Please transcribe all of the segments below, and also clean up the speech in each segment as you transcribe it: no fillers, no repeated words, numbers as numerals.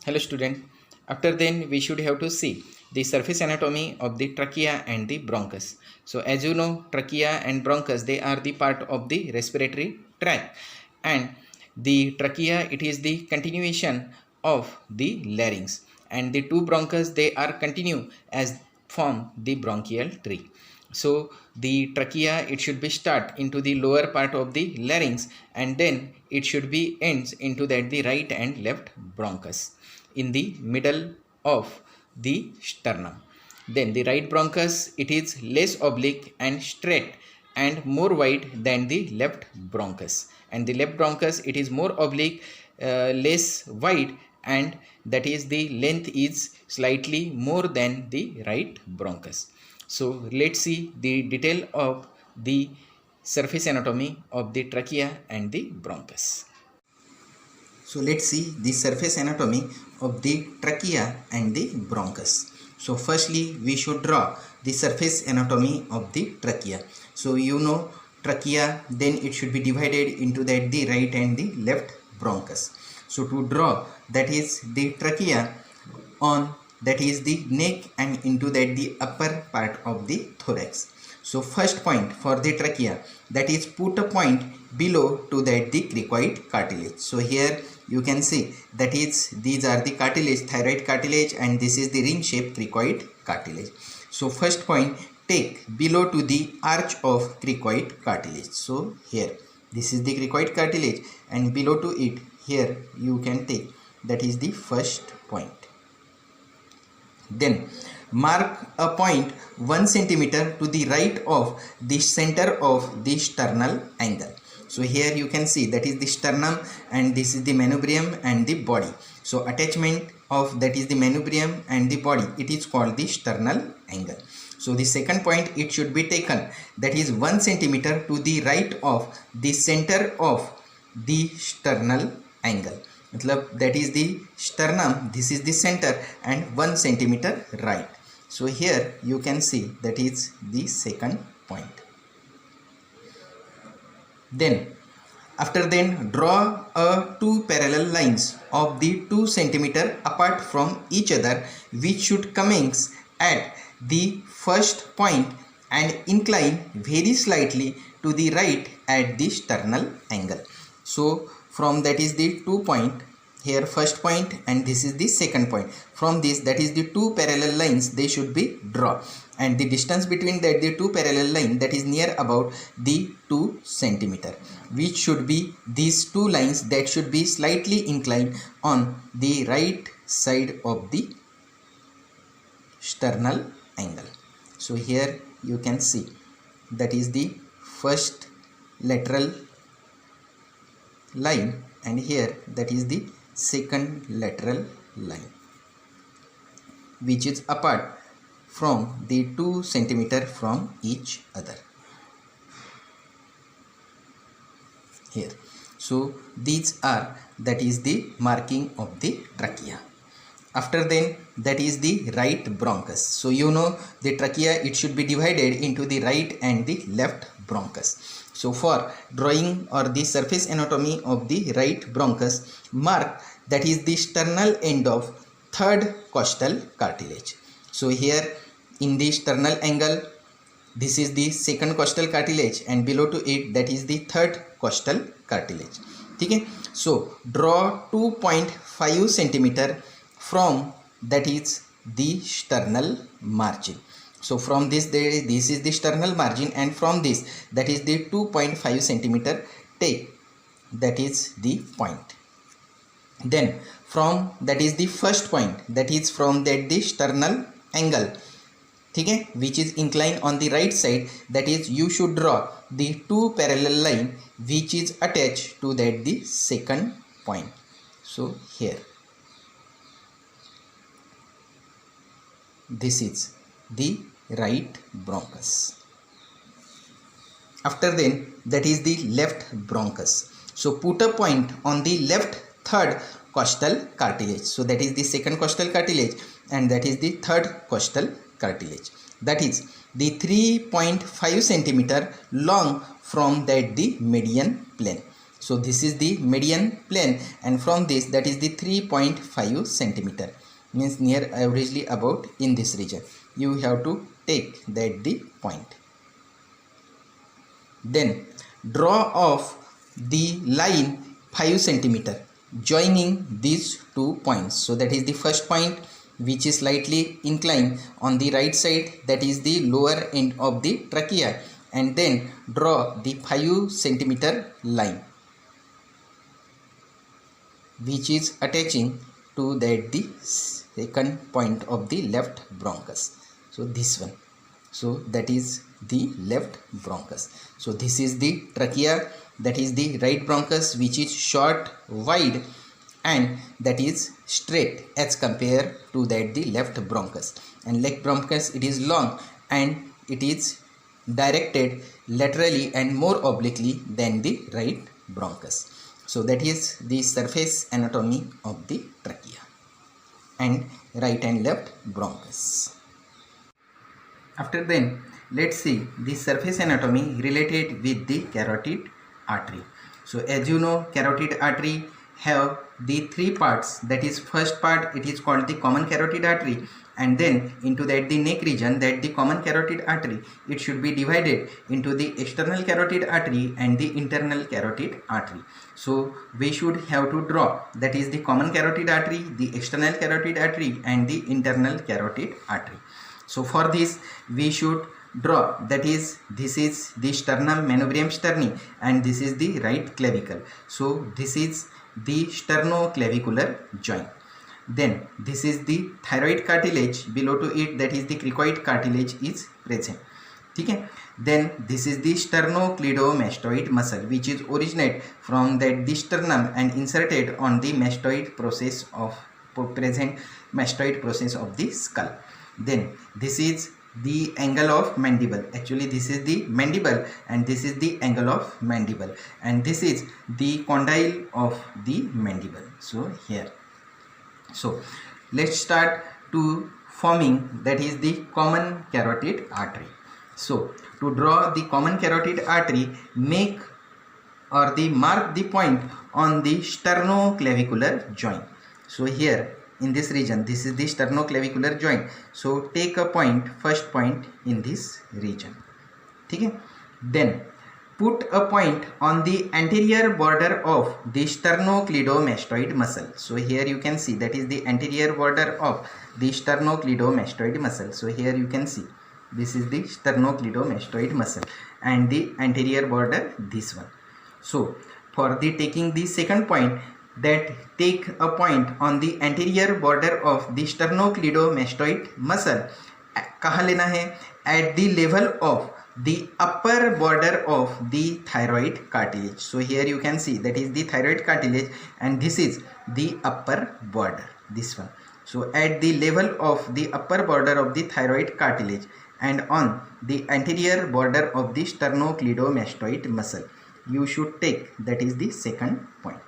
Hello student. After then we should have to see the surface anatomy of the trachea and the bronchus. So as you know, trachea and bronchus, they are the part of the respiratory tract, and the trachea, it is the continuation of the larynx, and the two bronchus, they are continue as form the bronchial tree. So the trachea, it should be start into the lower part of the larynx, and then it should be ends into that the right and left bronchus in the middle of the sternum. Then the right bronchus, it is less oblique and straight and more wide than the left bronchus, and the left bronchus, it is more oblique, less wide, and that is the length is slightly more than the right bronchus. So let's see the detail of the surface anatomy of the trachea and the bronchus. So let's see the surface anatomy of the trachea and the bronchus. So firstly we should draw the surface anatomy of the trachea. So you know trachea, then it should be divided into that the right and the left bronchus. So to draw that is the trachea on that is the neck and into that the upper part of the thorax. So first point for the trachea, that is put a point below to that the cricoid cartilage. So here you can see that is these are the cartilage, thyroid cartilage, and this is the ring shaped cricoid cartilage. So first point, take below to the arch of cricoid cartilage. So here this is the cricoid cartilage, and below to it here you can take, that is the first point. Then mark a point 1 centimeter to the right of the center of the sternal angle. So here you can see that is the sternum, and this is the manubrium and the body. So attachment of that is the manubrium and the body, it is called the sternal angle. So the second point, it should be taken, that is 1 centimeter to the right of the center of the sternal angle. That is the sternum, this is the center, and 1 centimeter right. So here you can see that is the second point. Then after then draw two parallel lines of the 2 centimeter apart from each other, which should commence at the first point and incline very slightly to the right at the sternal angle. So from that is the 2 point, here first point, and this is the second point. From this, that is the two parallel lines, they should be drawn, and the distance between that the two parallel line, that is near about the 2 centimeter, which should be these two lines that should be slightly inclined on the right side of the sternal angle. So here you can see that is the first lateral line, and here that is the second lateral line, which is apart from the 2 centimeter from each other here. So these are, that is the marking of the trachea. After then, that is the right bronchus. So you know the trachea, it should be divided into the right and the left bronchus. So for drawing or the surface anatomy of the right bronchus, mark that is the sternal end of third costal cartilage. So here in the sternal angle, this is the second costal cartilage, and below to it, that is the third costal cartilage. Okay, so draw 2.5 centimeter from that is the sternal margin. So from this, this is the sternal margin, and from this, that is the 2.5 centimeter, take that is the point. Then from that is the first point, that is from that the sternal angle, okay, which is inclined on the right side, that is you should draw the two parallel line which is attached to that the second point. So here this is the right bronchus. After then, that is the left bronchus. So put a point on the left third costal cartilage. So that is the second costal cartilage, and that is the third costal cartilage. That is the 3.5 centimeter long from that the median plane. So this is the median plane, and from this, that is the 3.5 centimeter, means near averagely about in this region. You have to take that the point. Then draw off the line 5 centimeter joining these 2 points. So that is the first point, which is slightly inclined on the right side, that is the lower end of the trachea, and then draw the 5 centimeter line which is attaching to that the second point of the left bronchus. So this one, so that is the left bronchus. So this is the trachea, that is the right bronchus, which is short, wide, and that is straight as compared to that the left bronchus. And left bronchus, it is long and it is directed laterally and more obliquely than the right bronchus. So that is the surface anatomy of the trachea and right and left bronchus. After then, let's see the surface anatomy related with the carotid artery. So as you know, carotid artery have the 3 parts. That is, first part, it is called the common carotid artery, and then into that the neck region, that the common carotid artery, it should be divided into the external carotid artery and the internal carotid artery. So we should have to draw, that is the common carotid artery, the external carotid artery, and the internal carotid artery. So for this we should draw, that is, this is the sternum manubrium sterni and this is the right clavicle. So this is the sternoclavicular joint. Then this is the thyroid cartilage, below to it, that is the cricoid cartilage is present. Okay. Then this is the sternocleidomastoid muscle, which is originate from that the sternum and inserted on the mastoid process of present mastoid process of the skull. Then this is the angle of mandible. Actually this is the mandible and this is the angle of mandible, and this is the condyle of the mandible. So here, so let's start to forming, that is the common carotid artery. So to draw the common carotid artery, make or the mark the point on the sternoclavicular joint. So here in this region, this is the sternoclavicular joint. So take a point, first point in this region. Okay. Then put a point on the anterior border of the sternocleidomastoid muscle. So here you can see, that is the anterior border of the sternocleidomastoid muscle. So here you can see, this is the sternocleidomastoid muscle and the anterior border, this one. So for the taking the second point, that take a point on the anterior border of the sternocleidomastoid muscle. कहाँ लेना है? At the level of the upper border of the thyroid cartilage. So here you can see, that is the thyroid cartilage and this is the upper border, this one. So at the level of the upper border of the thyroid cartilage and on the anterior border of the sternocleidomastoid muscle, you should take, that is the second point.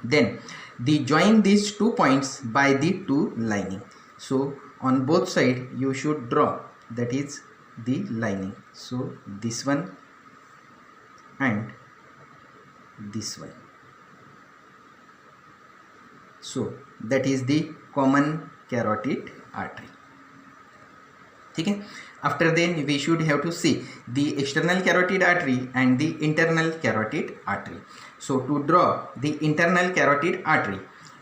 Then the join these 2 points by the 2 lining. So on both side you should draw, that is the lining. So this one and this one. So that is the common carotid artery. Okay. After then we should have to see the external carotid artery and the internal carotid artery. So to draw the internal carotid artery,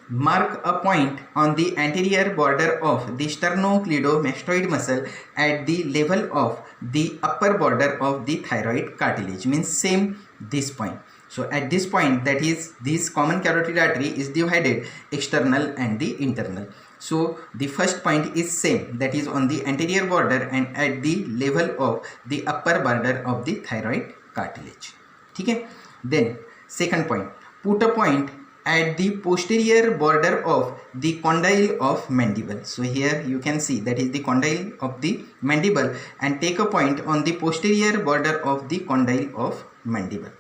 mark a point on the anterior border of the sternocleidomastoid muscle at the level of the upper border of the thyroid cartilage, means same this point. So at this point, that is this common carotid artery is divided external and the internal. So the first point is same, that is on the anterior border and at the level of the upper border of the thyroid cartilage. Okay. Then second point, put a point at the posterior border of the condyle of mandible. So here you can see, that is the condyle of the mandible, and take a point on the posterior border of the condyle of mandible.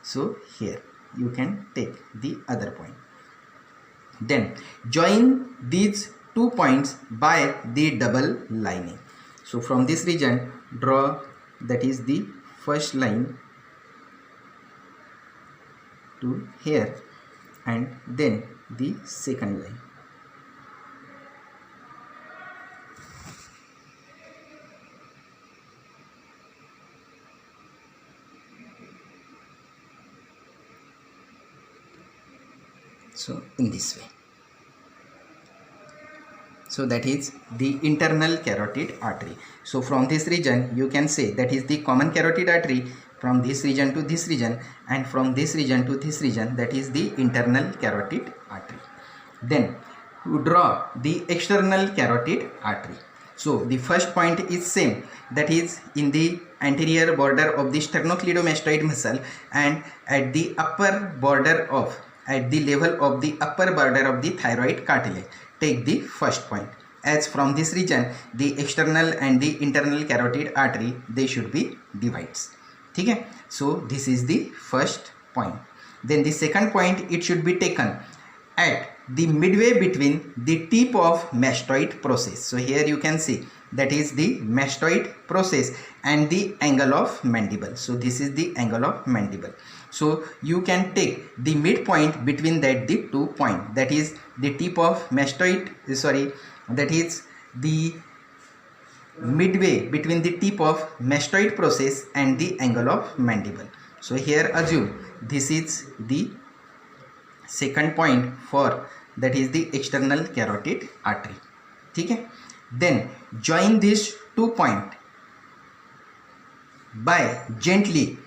So here you can take the other point. Then join these 2 points by the double lining. So from this region draw, that is the first line to here, and then the second line. So in this way. So that is the internal carotid artery. So from this region you can say that is the common carotid artery, from this region to this region, and from this region to this region, that is the internal carotid artery. Then to draw the external carotid artery. So the first point is same, that is in the anterior border of the sternocleidomastoid muscle and at the upper border of, at the level of the upper border of the thyroid cartilage. Take the first point, as from this region the external and the internal carotid artery, they should be divides. Okay, so this is the first point. Then the second point, it should be taken at the midway between the tip of mastoid process. So here you can see that is the mastoid process and the angle of mandible. So this is the angle of mandible. So you can take the midpoint between that the 2 points, that is the tip of mastoid, that is the midway between the tip of mastoid process and the angle of mandible. So here assume this is the second point for, that is the external carotid artery. Okay? Then join these 2 points by gently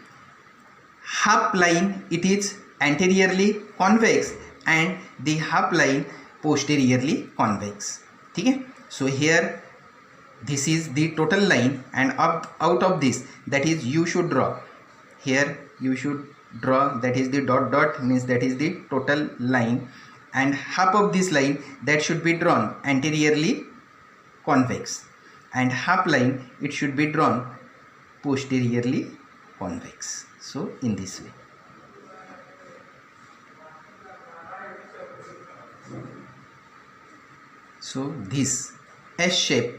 half line, it is anteriorly convex and the half line posteriorly convex. Okay? So here this is the total line, and out of this, that is you should draw, here you should draw, that is the dot dot, means that is the total line, and half of this line that should be drawn anteriorly convex, and half line it should be drawn posteriorly convex. So in this way. So this S shape,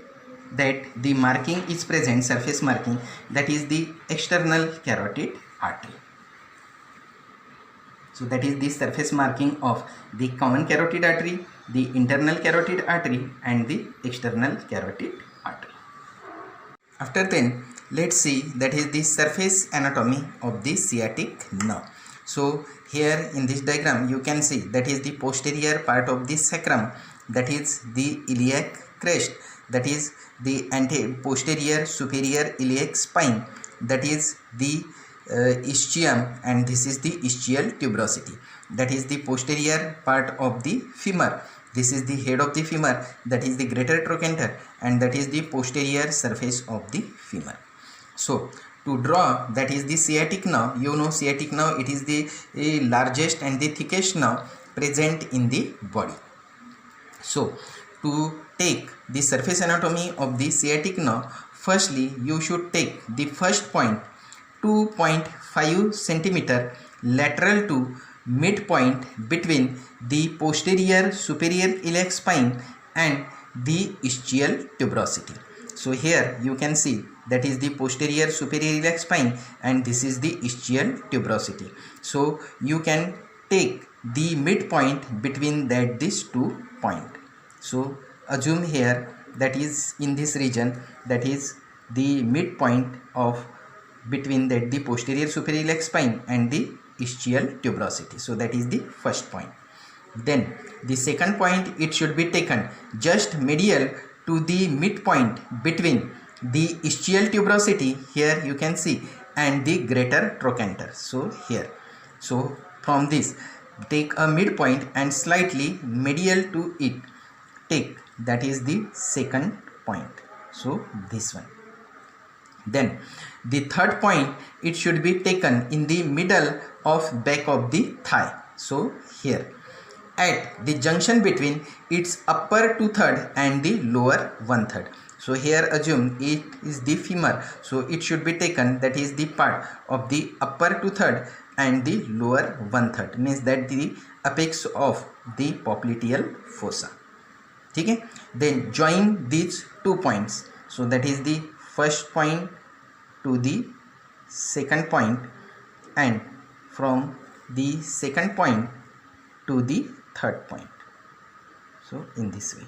that the marking is present, surface marking, that is the external carotid artery. So that is the surface marking of the common carotid artery, the internal carotid artery and the external carotid artery. After then, let's see that is the surface anatomy of the sciatic nerve. So here in this diagram you can see that is the posterior part of the sacrum, that is the iliac crest, that is the posterior superior iliac spine, that is the ischium, and this is the ischial tuberosity, that is the posterior part of the femur. This is the head of the femur, that is the greater trochanter, and that is the posterior surface of the femur. So to draw, that is the sciatic nerve, you know sciatic nerve, it is the largest and the thickest nerve present in the body. So to take the surface anatomy of the sciatic nerve, firstly you should take the first point 2.5 centimeter lateral to midpoint between the posterior superior iliac spine and the ischial tuberosity. So here you can see that is the posterior superior iliac spine and this is the ischial tuberosity. So you can take the midpoint between that these 2 points. So assume here that is in this region, that is the midpoint of between that the posterior superior iliac spine and the ischial tuberosity. So that is the first point. Then the second point, it should be taken just medial to the midpoint between the ischial tuberosity, here you can see, and the greater trochanter. So here, so from this take a midpoint and slightly medial to it take, that is the second point. So this one. Then the third point, it should be taken in the middle of back of the thigh. So here at the junction between its upper 2/3 and the lower 1/3. So here assume it is the femur, so it should be taken, that is the part of the upper 2/3 and the lower 1/3, means that the apex of the popliteal fossa. Okay? Then join these 2 points. So that is the first point to the second point, and from the second point to the third point. So in this way.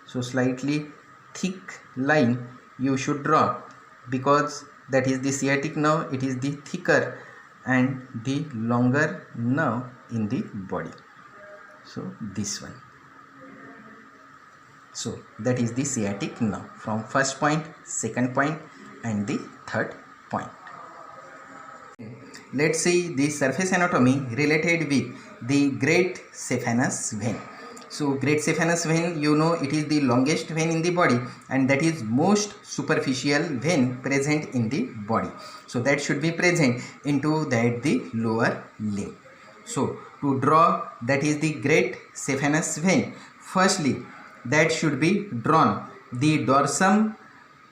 So slightly thick line you should draw, because that is the sciatic nerve, it is the thicker and the longer nerve in the body. So this one. So that is the sciatic nerve from first point, second point and the third point. Let's see the surface anatomy related with the great saphenous vein. So great saphenous vein, you know, it is the longest vein in the body and that is most superficial vein present in the body. So that should be present into that the lower limb. So to draw that is the great saphenous vein, firstly that should be drawn the dorsum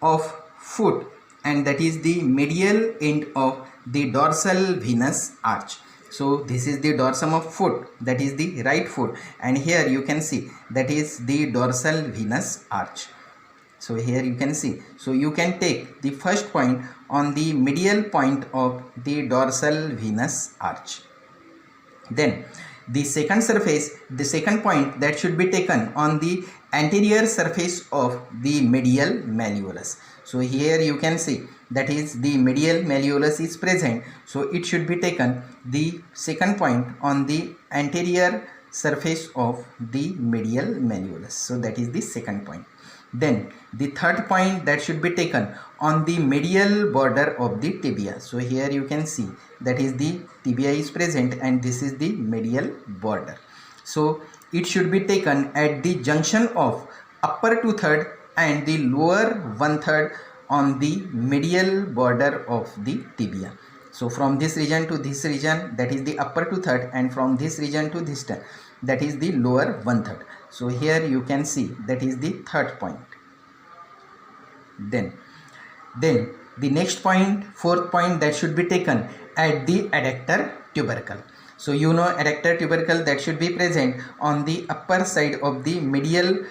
of foot, and that is the medial end of the dorsal venous arch. So this is the dorsum of foot, that is the right foot, and here you can see that is the dorsal venous arch. So here you can see, so you can take the first point on the medial point of the dorsal venous arch. Then the second surface, the second point that should be taken on the anterior surface of the medial malleolus. So here you can see that is the medial malleolus is present, so it should be taken the second point on the anterior surface of the medial malleolus. So that is the second point. Then the third point that should be taken on the medial border of the tibia. So here you can see that is the tibia is present and this is the medial border. So it should be taken at the junction of upper 2/3 and the lower 1/3 on the medial border of the tibia. So from this region to this region, that is the upper 2/3, and from this region to this turn, that is the lower 1/3. So here you can see that is the third point. Then the next point, fourth point, that should be taken at the adductor tubercle. So you know adductor tubercle that should be present on the upper side of the medial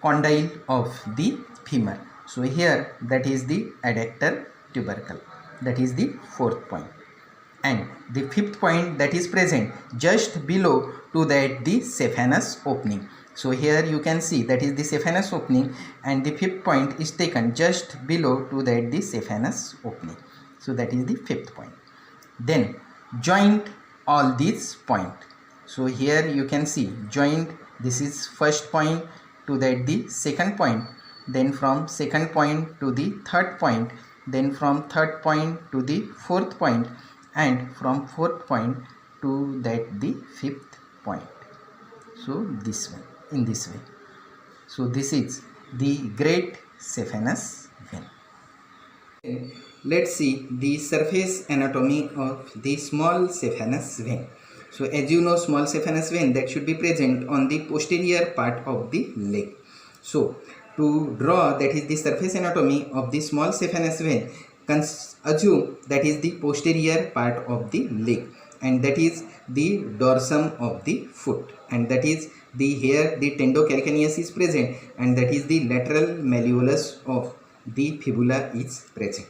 condyle of the femur. So here that is the adductor tubercle, that is the fourth point. And the fifth point that is present just below to that the saphenous opening. So here you can see that is the saphenous opening, and the fifth point is taken just below to that the saphenous opening. So that is the fifth point. Then joint all these points. So here you can see joint, this is first point to that the second point, then from second point to the third point, then from third point to the fourth point, and from fourth point to that the fifth point. So this one, in this way. So this is the great saphenous vein. Let's see the surface anatomy of the small saphenous vein. So as you know, small saphenous vein that should be present on the posterior part of the leg. So to draw that is the surface anatomy of the small saphenous vein, assume that is the posterior part of the leg, and that is the dorsum of the foot, and that is the here the tendocalcaneus is present, and that is the lateral malleolus of the fibula is present.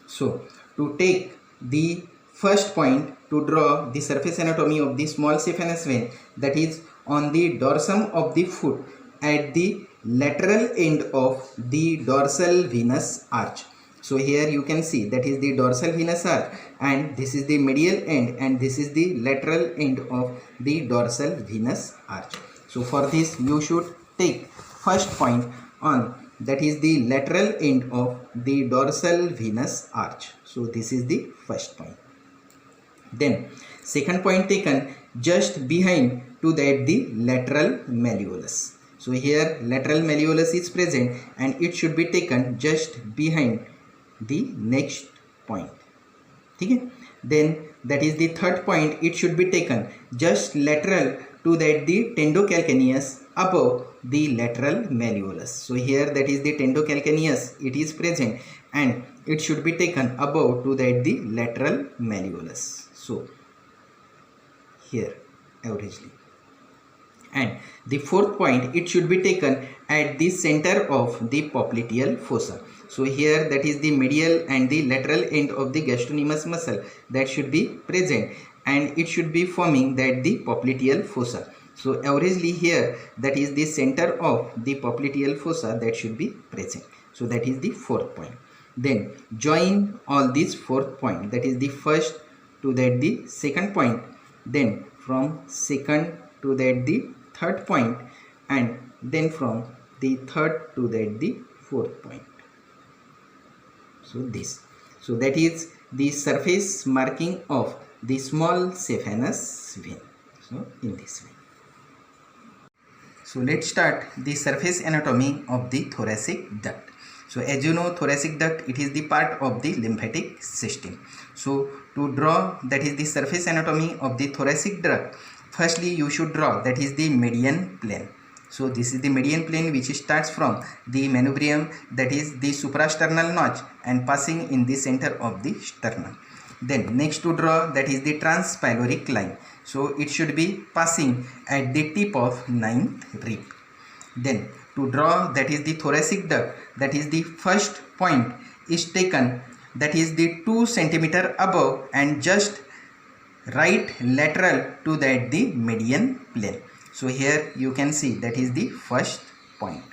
So to take the first point to draw the surface anatomy of the small saphenous vein, that is on the dorsum of the foot at the lateral end of the dorsal venous arch. So here you can see that is the dorsal venous arch, and this is the medial end, and this is the lateral end of the dorsal venous arch. So for this you should take first point on that is the lateral end of the dorsal venous arch. So this is the first point. Then second point taken just behind to that the lateral malleolus. So here lateral malleolus is present, and it should be taken just behind the next point. Okay? Then that is the third point, it should be taken just lateral to that the tendocalcaneus above the lateral malleolus. So here that is the tendocalcaneus, it is present, and it should be taken above to that the lateral malleolus. So here averagely. And the fourth point, it should be taken at the center of the popliteal fossa. So here that is the medial and the lateral end of the gastrocnemius muscle that should be present, and it should be forming that the popliteal fossa. So averagely here that is the center of the popliteal fossa that should be present. So that is the fourth point. Then join all these fourth point, that is the first to that the second point, then from second to that the third point, and then from the third to that the fourth point. So this, so that is the surface marking of the small saphenous vein. So in this way. So let's start the surface anatomy of the thoracic duct. So as you know, thoracic duct, it is the part of the lymphatic system. So to draw that is the surface anatomy of the thoracic duct, firstly you should draw that is the median plane. So this is the median plane which starts from the manubrium, that is the suprasternal notch, and passing in the center of the sternum. Then next to draw that is the transpyloric line. So it should be passing at the tip of ninth rib. Then to draw that is the thoracic duct, that is the first point is taken, that is the 2 cm above and just right lateral to that the median plane. So here you can see that is the first point.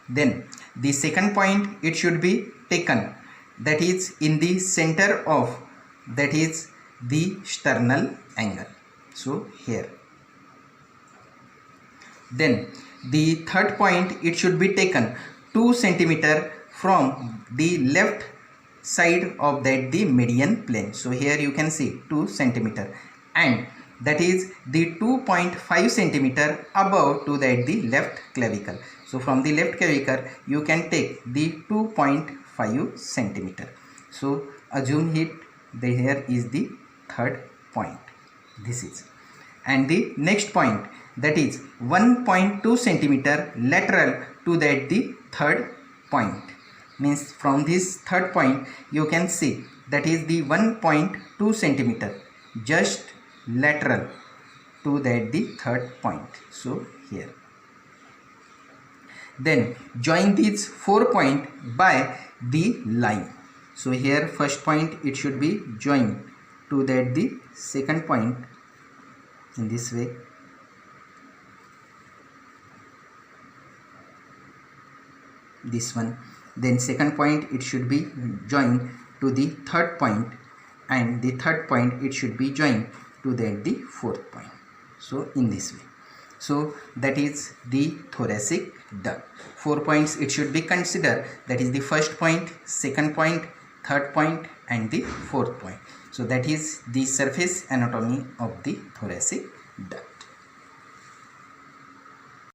Then the second point, it should be taken, that is in the center of that is the sternal angle. So here. Then the third point, it should be taken 2 cm from the left side of that the median plane. So here you can see 2 cm, and that is the 2.5 cm above to that the left clavicle. So from the left clavicle you can take the 2.5 cm. So assume it, here is the third point. This is, and the next point, that is 1.2 cm lateral to that the third point. Means from this third point you can see that is the 1.2 cm just lateral to that the third point. So here. Then join these 4 points by the line. So here first point, it should be joined to that the second point in this way. This one. Then second point, it should be joined to the third point, and the third point it should be joined to that the fourth point. So in this way. So that is the thoracic duct. 4 points it should be considered, that is the first point, second point, third point, and the fourth point. So that is the surface anatomy of the thoracic duct.